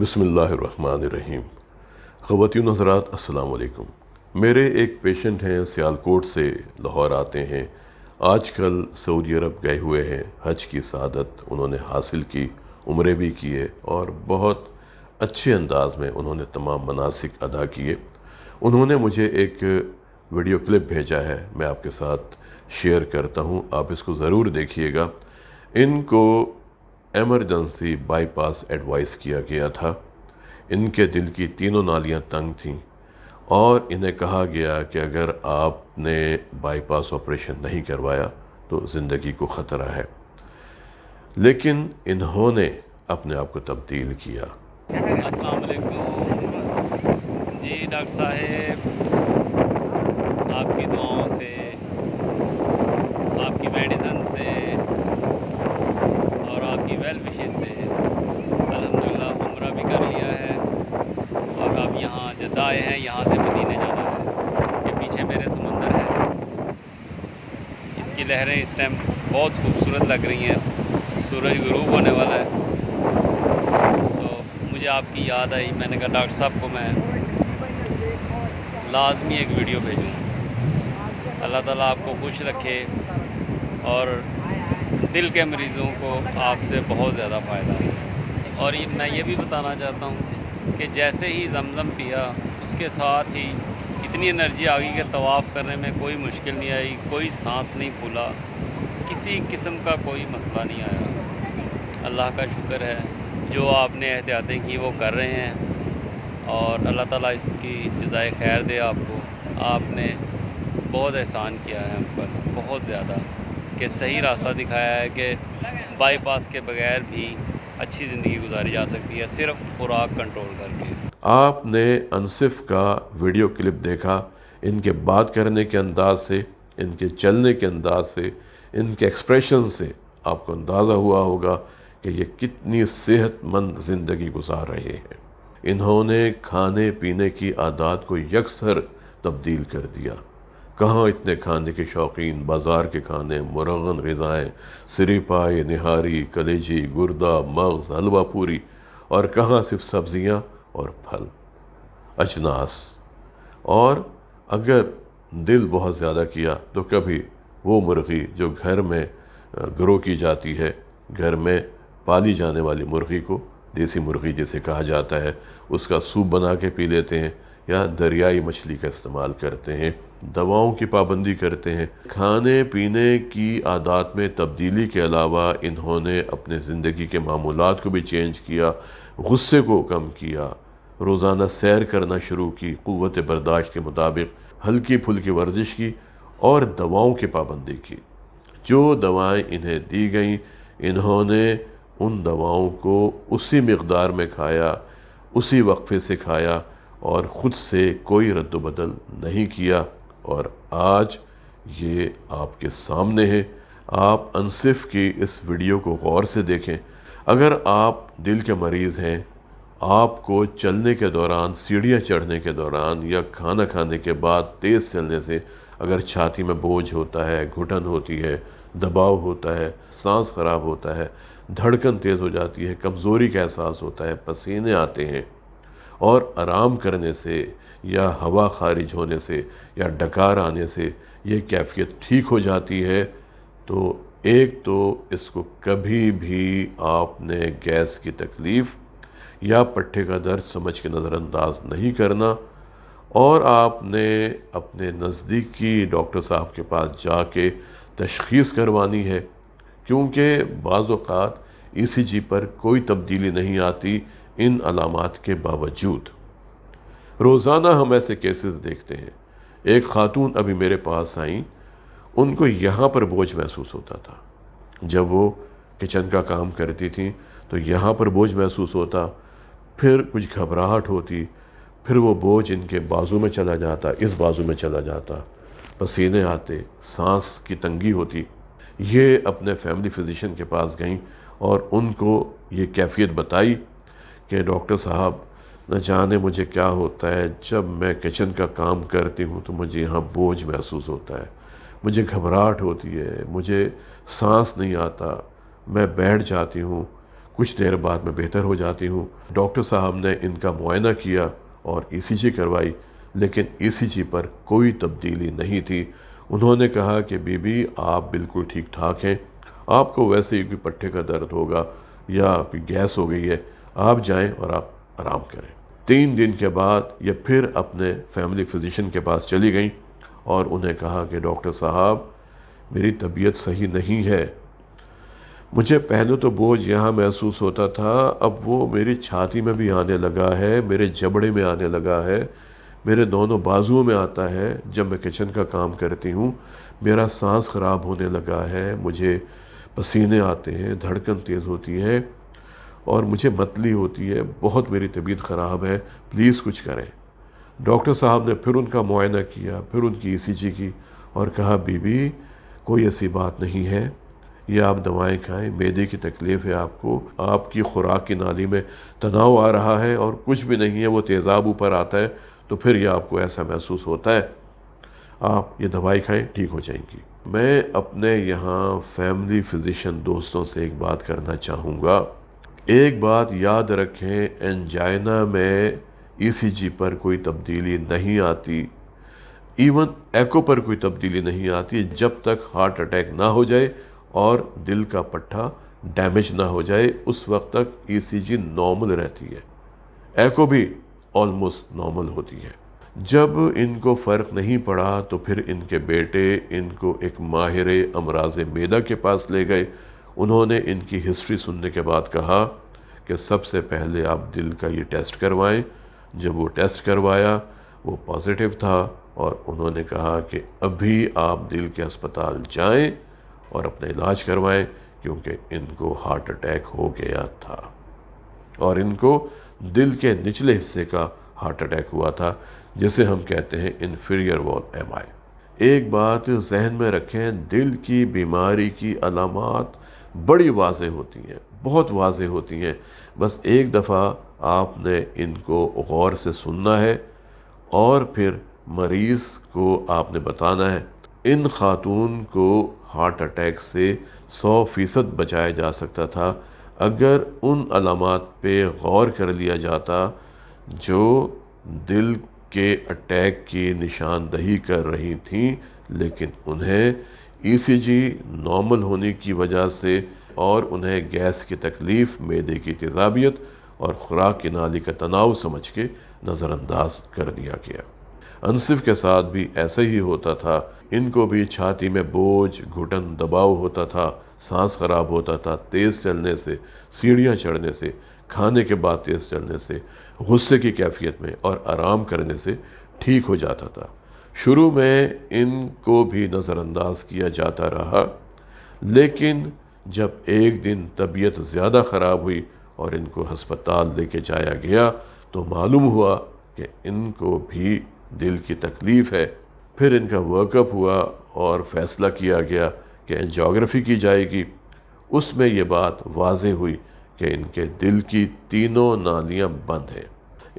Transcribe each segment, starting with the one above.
بسم اللہ الرحمن الرحیم۔ خواتین و حضرات السلام علیکم۔ میرے ایک پیشنٹ ہیں، سیالکوٹ سے لاہور آتے ہیں۔ آج کل سعودی عرب گئے ہوئے ہیں، حج کی سعادت انہوں نے حاصل کی، عمرے بھی کیے اور بہت اچھے انداز میں انہوں نے تمام مناسک ادا کیے۔ انہوں نے مجھے ایک ویڈیو کلپ بھیجا ہے، میں آپ کے ساتھ شیئر کرتا ہوں، آپ اس کو ضرور دیکھیے گا۔ ان کو ایمرجنسی بائی پاس ایڈوائز کیا گیا تھا۔ ان کے دل کی تینوں نالیاں تنگ تھیں اور انہیں کہا گیا کہ اگر آپ نے بائی پاس آپریشن نہیں کروایا تو زندگی کو خطرہ ہے، لیکن انہوں نے اپنے آپ کو تبدیل کیا۔ السلام علیکم جی ڈاکٹر صاحب، آپ کی دعاؤں سے، آپ کی میڈیسن سے اور آپ کی ویل وشز سے الحمدللہ عمرہ بھی کر لیا ہے اور اب یہاں جدہ آئے ہیں، یہاں سے مدینے جانا ہے۔ یہ پیچھے میرے سمندر ہے، اس کی لہریں اس ٹائم بہت خوبصورت لگ رہی ہیں، سورج غروب ہونے والا ہے۔ تو مجھے آپ کی یاد آئی، میں نے کہا ڈاکٹر صاحب کو میں لازمی ایک ویڈیو بھیجوں۔ اللہ تعالیٰ آپ کو خوش رکھے اور دل کے مریضوں کو آپ سے بہت زیادہ فائدہ ہے۔ اور میں یہ بھی بتانا چاہتا ہوں کہ جیسے ہی زمزم پیا، اس کے ساتھ ہی اتنی انرجی آ گئی کہ طواف کرنے میں کوئی مشکل نہیں آئی، کوئی سانس نہیں پھولا، کسی قسم کا کوئی مسئلہ نہیں آیا۔ اللہ کا شکر ہے، جو آپ نے احتیاطیں کی وہ کر رہے ہیں اور اللہ تعالیٰ اس کی جزائے خیر دے آپ کو۔ آپ نے بہت احسان کیا ہے ہم پر، بہت زیادہ، کہ صحیح راستہ دکھایا ہے کہ بائی پاس کے بغیر بھی اچھی زندگی گزاری جا سکتی ہے، صرف خوراک کنٹرول کر کے۔ آپ نے انصف کا ویڈیو کلپ دیکھا، ان کے بات کرنے کے انداز سے، ان کے چلنے کے انداز سے، ان کے ایکسپریشن سے آپ کو اندازہ ہوا ہوگا کہ یہ کتنی صحت مند زندگی گزار رہے ہیں۔ انہوں نے کھانے پینے کی عادات کو یکسر تبدیل کر دیا۔ کہاں اتنے کھانے کے شوقین، بازار کے کھانے، مرغن غذائیں، سری پائے، نہاری، کلیجی، گردہ، مغز، حلوہ پوری، اور کہاں صرف سبزیاں اور پھل، اجناس۔ اور اگر دل بہت زیادہ کیا تو کبھی وہ مرغی جو گھر میں گرو کی جاتی ہے، گھر میں پالی جانے والی مرغی کو، دیسی مرغی جسے کہا جاتا ہے، اس کا سوپ بنا کے پی لیتے ہیں، یا دریائی مچھلی کا استعمال کرتے ہیں۔ دواؤں کی پابندی کرتے ہیں۔ کھانے پینے کی عادات میں تبدیلی کے علاوہ انہوں نے اپنے زندگی کے معمولات کو بھی چینج کیا، غصے کو کم کیا، روزانہ سیر کرنا شروع کی، قوت برداشت کے مطابق ہلکی پھلکی ورزش کی اور دواؤں کی پابندی کی۔ جو دوائیں انہیں دی گئیں، انہوں نے ان دواؤں کو اسی مقدار میں کھایا، اسی وقفے سے کھایا اور خود سے کوئی رد و بدل نہیں کیا، اور آج یہ آپ کے سامنے ہے۔ آپ انصف کی اس ویڈیو کو غور سے دیکھیں۔ اگر آپ دل کے مریض ہیں، آپ کو چلنے کے دوران، سیڑھیاں چڑھنے کے دوران یا کھانا کھانے کے بعد تیز چلنے سے اگر چھاتی میں بوجھ ہوتا ہے، گھٹن ہوتی ہے، دباؤ ہوتا ہے، سانس خراب ہوتا ہے، دھڑکن تیز ہو جاتی ہے، کمزوری کا احساس ہوتا ہے، پسینے آتے ہیں، اور آرام کرنے سے یا ہوا خارج ہونے سے یا ڈکار آنے سے یہ کیفیت ٹھیک ہو جاتی ہے، تو ایک تو اس کو کبھی بھی آپ نے گیس کی تکلیف یا پٹھے کا درد سمجھ کے نظر انداز نہیں کرنا، اور آپ نے اپنے نزدیکی ڈاکٹر صاحب کے پاس جا کے تشخیص کروانی ہے، کیونکہ بعض اوقات ای سی جی پر کوئی تبدیلی نہیں آتی ان علامات کے باوجود۔ روزانہ ہم ایسے کیسز دیکھتے ہیں۔ ایک خاتون ابھی میرے پاس آئیں، ان کو یہاں پر بوجھ محسوس ہوتا تھا، جب وہ کچن کا کام کرتی تھیں تو یہاں پر بوجھ محسوس ہوتا، پھر کچھ گھبراہٹ ہوتی، پھر وہ بوجھ ان کے بازو میں چلا جاتا، اس بازو میں چلا جاتا، پسینے آتے، سانس کی تنگی ہوتی۔ یہ اپنے فیملی فزیشین کے پاس گئیں اور ان کو یہ کیفیت بتائی کہ ڈاکٹر صاحب، نہ جانے مجھے کیا ہوتا ہے، جب میں کچن کا کام کرتی ہوں تو مجھے یہاں بوجھ محسوس ہوتا ہے، مجھے گھبراہٹ ہوتی ہے، مجھے سانس نہیں آتا، میں بیٹھ جاتی ہوں، कुछ देर बाद मैं बेहतर हो जाती हूँ। डॉक्टर साहब ने इनका मुआयना किया और ECG करवाई, लेकिन ECG पर कोई तब्दीली नहीं थी। उन्होंने कहा कि बीबी आप बिल्कुल ठीक ठाक हैं, आपको वैसे ही कोई पट्टे का दर्द होगा या कोई गैस हो गई है, आप जाएं और आप आराम करें। 3 दिन के बाद ये फिर अपने फैमिली फिजिशियन के पास चली गई और उन्हें कहा कि डॉक्टर साहब मेरी तबीयत सही नहीं है, मुझे पहले तो बोझ यहाँ महसूस होता था, अब वो मेरी छाती में भी आने लगा है, मेरे जबड़े में आने लगा है, मेरे दोनों बाजुओं में आता है। जब मैं किचन का काम करती हूँ मेरा सांस ख़राब होने लगा है, मुझे पसीने आते हैं, धड़कन तेज़ होती है और मुझे मतली होती है, बहुत मेरी तबीयत ख़राब है, प्लीज़ कुछ करें। डॉक्टर साहब ने फिर उनका मुआयना किया, फिर उनकी ECG की और कहा बीबी कोई ऐसी बात नहीं है, ये आप दवाएं खाएं, मैदे की तकलीफ़ है आपको, आपकी खुराक की नाली में तनाव आ रहा है और कुछ भी नहीं है, वो तेज़ाब ऊपर आता है तो फिर ये आपको ऐसा महसूस होता है, आप ये दवाई खाएं, ठीक हो जाएंगी। मैं अपने यहाँ फैमिली फिजिशियन दोस्तों से एक बात करना चाहूँगा। एक बात याद रखें, एंजाइना में ECG पर कोई तब्दीली नहीं आती, इवन एको पर कोई तब्दीली नहीं आती जब तक हार्ट अटैक ना हो जाए और दिल का पट्टा डैमेज ना हो जाए, उस वक्त तक ECG नॉर्मल रहती है, एको भी ऑलमोस्ट नॉर्मल होती है। जब इनको फ़र्क नहीं पड़ा तो फिर इनके बेटे इनको एक माहिर अमराज़ मैदा के पास ले गए। उन्होंने इनकी हिस्ट्री सुनने के बाद कहा कि सबसे पहले आप दिल का ये टेस्ट करवाएं। जब वो टेस्ट करवाया वो पॉजिटिव था और उन्होंने कहा कि अभी आप दिल के अस्पताल जाएं और अपना इलाज करवाएं, क्योंकि इनको हार्ट अटैक हो गया था और इनको दिल के निचले हिस्से का हार्ट अटैक हुआ था, जिसे हम कहते हैं इन्फीरियर वॉल MI। एक बात जहन में रखें, दिल की बीमारी की अलामात बड़ी वाज़ेह होती हैं, बहुत वाज़ेह होती हैं, बस एक दफ़ा आपने इनको गौर से सुनना है और फिर मरीज़ को आपने बताना है। इन खातून को हार्ट अटैक से 100% बचाया जा सकता था अगर उन अलामात पे गौर कर लिया जाता जो दिल के अटैक की निशानदही कर रही थीं, लेकिन उन्हें ECG नॉर्मल होने की वजह से और उन्हें गैस की तकलीफ़, मैदे की तेज़ाबियत और ख़ुराक की नाली का तनाव समझ के नज़रअंदाज कर दिया गया। अनसिफ के साथ भी ऐसा ही होता था, इनको भी छाती में बोझ, घुटन, दबाव होता था, सांस ख़राब होता था, तेज़ चलने से, सीढ़ियाँ चढ़ने से, खाने के बाद तेज़ चलने से, गुस्से की कैफियत में और आराम करने से ठीक हो जाता था। शुरू में इनको भी नज़रअंदाज किया जाता रहा, लेकिन जब एक दिन तबीयत ज़्यादा ख़राब हुई और इनको हस्पताल लेके जाया गया तो मालूम हुआ कि इनको भी दिल की तकलीफ़ है। फिर इनका वर्कअप हुआ और फ़ैसला किया गया कि एंजियोग्राफी की जाएगी। उसमें ये बात वाज़ेह हुई कि इनके दिल की तीनों नालियाँ बंद हैं।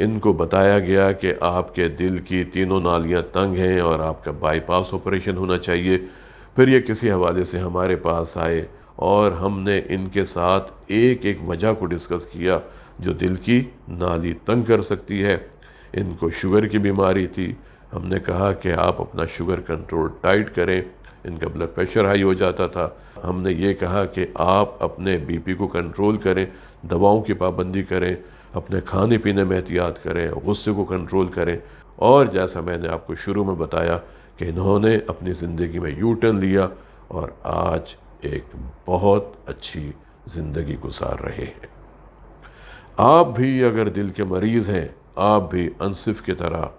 इनको बताया गया कि आपके दिल की तीनों नालियाँ तंग हैं और आपका बाईपास ऑपरेशन होना चाहिए। फिर ये किसी हवाले से हमारे पास आए और हमने इनके साथ एक एक वजह को डिस्कस किया जो दिल की नाली तंग कर सकती है। इनको शुगर की बीमारी थी, हमने कहा कि आप अपना शुगर कंट्रोल टाइट करें, इनका ब्लड प्रेशर हाई हो जाता था। हमने ये कहा कि आप अपने BP को कंट्रोल करें, दवाओं की पाबंदी करें, अपने खाने पीने में एहतियात करें, गुस्से को कंट्रोल करें। और जैसा मैंने आपको शुरू में बताया कि इन्होंने अपनी ज़िंदगी में यू टर्न लिया और आज एक बहुत अच्छी ज़िंदगी गुजार रहे हैं। आप भी अगर दिल के मरीज़ हैं, आप भी अनसिफ की तरह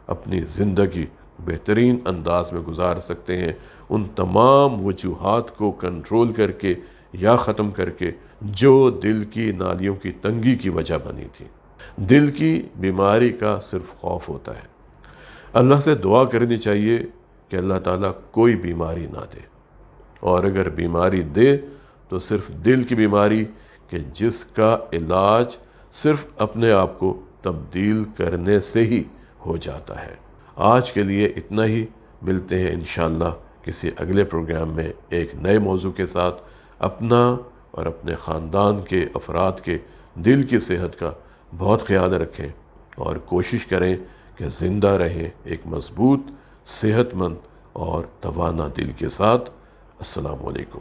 अपनी ज़िंदगी बेहतरीन अंदाज में गुजार सकते हैं, उन तमाम वजूहात को कंट्रोल करके या ख़त्म करके जो दिल की नालियों की तंगी की वजह बनी थी। दिल की बीमारी का सिर्फ खौफ होता है। अल्लाह से दुआ करनी चाहिए कि अल्लाह ताला कोई बीमारी ना दे, और अगर बीमारी दे तो सिर्फ दिल की बीमारी कि जिसका इलाज सिर्फ अपने आप को तब्दील करने से ही हो जाता है। आज के लिए इतना ही, मिलते हैं इंशाअल्लाह किसी अगले प्रोग्राम में एक नए मौजू के साथ। अपना اور اپنے خاندان کے افراد کے دل کی صحت کا بہت خیال رکھیں اور کوشش کریں کہ زندہ رہیں ایک مضبوط، صحت مند اور توانا دل کے ساتھ۔ السلام علیکم۔